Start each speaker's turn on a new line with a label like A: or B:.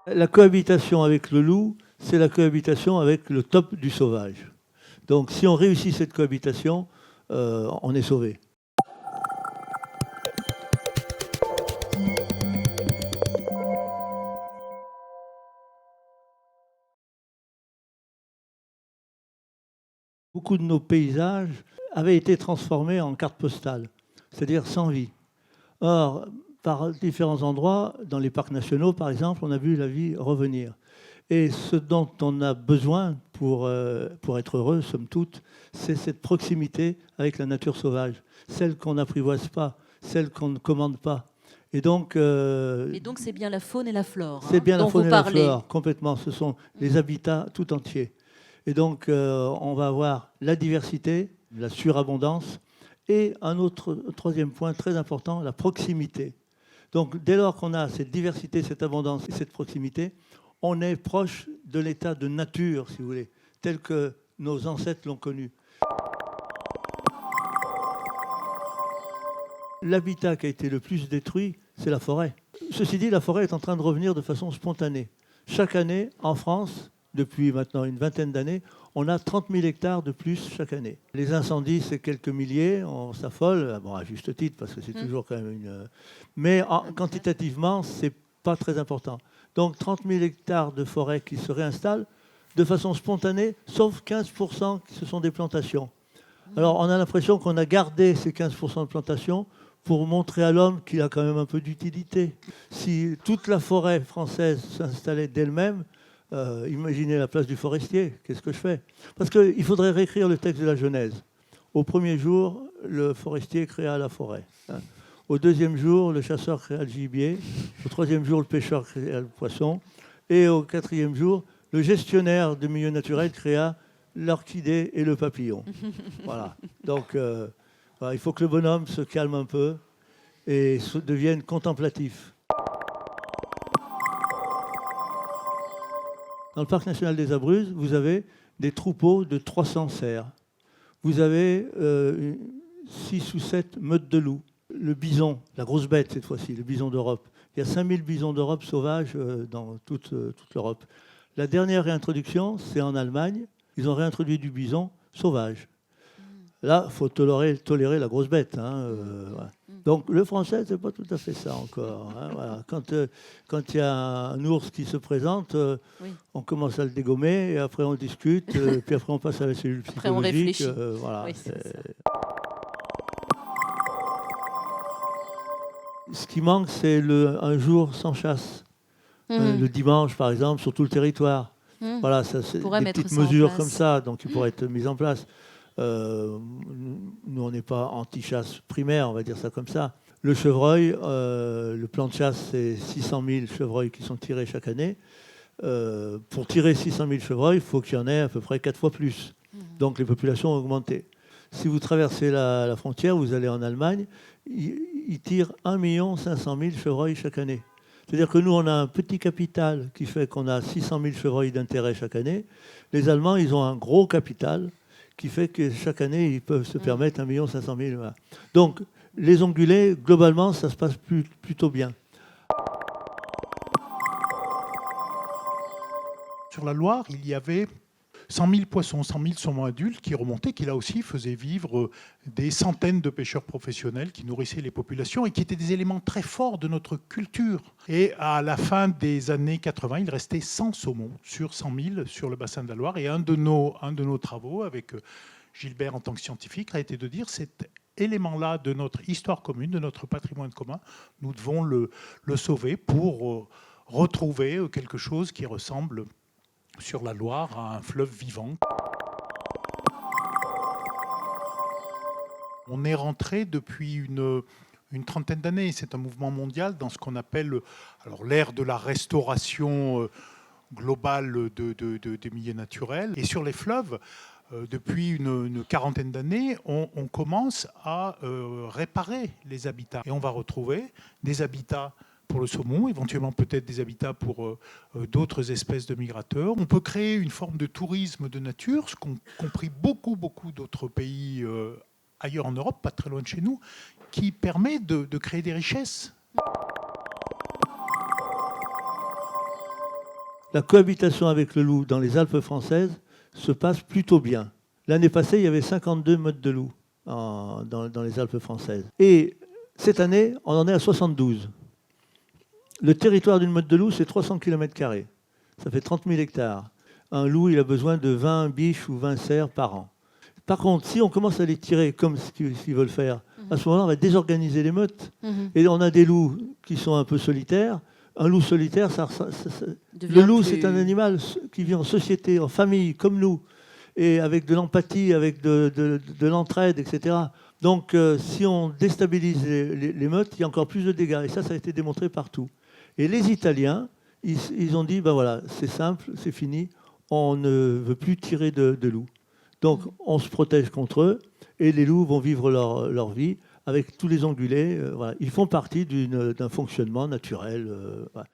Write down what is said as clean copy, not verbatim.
A: La cohabitation avec le loup, c'est la cohabitation avec le top du sauvage. Donc si on réussit cette cohabitation, on est sauvé. Beaucoup de nos paysages avaient été transformés en cartes postales, c'est-à-dire sans vie. Or, par différents endroits, dans les parcs nationaux par exemple, on a vu la vie revenir. Et ce dont on a besoin pour être heureux, somme toute, c'est cette proximité avec la nature sauvage, celle qu'on n'apprivoise pas, celle qu'on ne commande pas.
B: Et donc c'est bien la faune et la flore
A: c'est bien la
B: dont
A: faune
B: vous
A: et la
B: parlez.
A: flore, complètement. Ce sont les habitats tout entiers. Et donc on va avoir la diversité, la surabondance, et un autre troisième point très important, la proximité. Donc dès lors qu'on a cette diversité, cette abondance et cette proximité, on est proche de l'état de nature, si vous voulez, tel que nos ancêtres l'ont connu. L'habitat qui a été le plus détruit, c'est la forêt. Ceci dit, la forêt est en train de revenir de façon spontanée. Chaque année, en France, depuis maintenant une vingtaine d'années, on a 30 000 hectares de plus chaque année. Les incendies, c'est quelques milliers, on s'affole, bon, à juste titre, parce que c'est toujours quand même une... Mais quantitativement, c'est pas très important. Donc 30 000 hectares de forêt qui se réinstallent de façon spontanée, sauf 15% qui ce sont des plantations. Alors on a l'impression qu'on a gardé ces 15% de plantations pour montrer à l'homme qu'il a quand même un peu d'utilité. Si toute la forêt française s'installait d'elle-même, imaginez la place du forestier, qu'est-ce que je fais? Parce qu'il faudrait réécrire le texte de la Genèse. Au premier jour, le forestier créa la forêt. Au deuxième jour, le chasseur créa le gibier. Au troisième jour, le pêcheur créa le poisson. Et au quatrième jour, le gestionnaire du milieu naturel créa l'orchidée et le papillon. Voilà. Donc, il faut que le bonhomme se calme un peu et devienne contemplatif. Dans le parc national des Abruzzes, vous avez des troupeaux de 300 cerfs. Vous avez 6 ou 7 meutes de loups. Le bison, la grosse bête cette fois-ci, le bison d'Europe. Il y a 5000 bisons d'Europe sauvages dans toute l'Europe. La dernière réintroduction, c'est en Allemagne. Ils ont réintroduit du bison sauvage. Là, il faut tolérer la grosse bête. Voilà. Donc le français, c'est pas tout à fait ça encore. Voilà. Quand il y a un ours qui se présente, on commence à le dégommer, et après on discute, puis après on passe à la cellule psychologique.
B: Après on réfléchit.
A: Voilà,
B: oui,
A: ce qui manque, c'est un jour sans chasse. Le dimanche, par exemple, sur tout le territoire. Voilà, ça, c'est des petites mesures comme ça, donc qui pourraient être mises en place. Nous, on n'est pas anti-chasse primaire, on va dire ça comme ça. Le chevreuil, le plan de chasse, c'est 600 000 chevreuils qui sont tirés chaque année. Pour tirer 600 000 chevreuils, il faut qu'il y en ait à peu près 4 fois plus. Donc les populations ont augmenté. Si vous traversez la frontière, vous allez en Allemagne, ils tirent 1 500 000 chevreuils chaque année. C'est-à-dire que nous, on a un petit capital qui fait qu'on a 600 000 chevreuils d'intérêt chaque année. Les Allemands, ils ont un gros capital qui fait que chaque année, ils peuvent se permettre 1 500 000. Voilà. Donc, les ongulés, globalement, ça se passe plutôt bien.
C: Sur la Loire, il y avait 100 000 poissons, 100 000 saumons adultes qui remontaient, qui là aussi faisaient vivre des centaines de pêcheurs professionnels qui nourrissaient les populations et qui étaient des éléments très forts de notre culture. Et à la fin des années 80, il restait 100 saumons sur 100 000 sur le bassin de la Loire. Et un de nos travaux avec Gilbert en tant que scientifique a été de dire cet élément-là de notre histoire commune, de notre patrimoine commun, nous devons le sauver pour retrouver quelque chose qui ressemble sur la Loire à un fleuve vivant. On est rentré depuis une trentaine d'années, c'est un mouvement mondial dans ce qu'on appelle l'ère de la restauration globale des milieux naturels. Et sur les fleuves, depuis une quarantaine d'années, on commence à réparer les habitats. Et on va retrouver des habitats pour le saumon, éventuellement peut-être des habitats pour d'autres espèces de migrateurs. On peut créer une forme de tourisme de nature, ce qu'ont compris beaucoup d'autres pays ailleurs en Europe, pas très loin de chez nous, qui permet de créer des richesses.
A: la cohabitation avec le loup dans les Alpes françaises se passe plutôt bien. L'année passée, il y avait 52 meutes de loups dans les Alpes françaises. Et cette année, on en est à 72. Le territoire d'une meute de loup, c'est 300 km². Ça fait 30 000 hectares. Un loup, il a besoin de 20 biches ou 20 cerfs par an. Par contre, si on commence à les tirer comme ce qu'ils veulent faire, à ce moment-là, on va désorganiser les meutes. Et on a des loups qui sont un peu solitaires. Un loup solitaire, le loup, c'est un animal qui vit en société, en famille, comme nous, et avec de l'empathie, avec de l'entraide, etc. Donc, si on déstabilise les meutes, il y a encore plus de dégâts. Et ça a été démontré partout. Et les Italiens, ils ont dit, ben voilà, c'est simple, c'est fini, on ne veut plus tirer de loups. Donc, on se protège contre eux, et les loups vont vivre leur vie avec tous les ongulés. Voilà. Ils font partie d'un fonctionnement naturel. Voilà.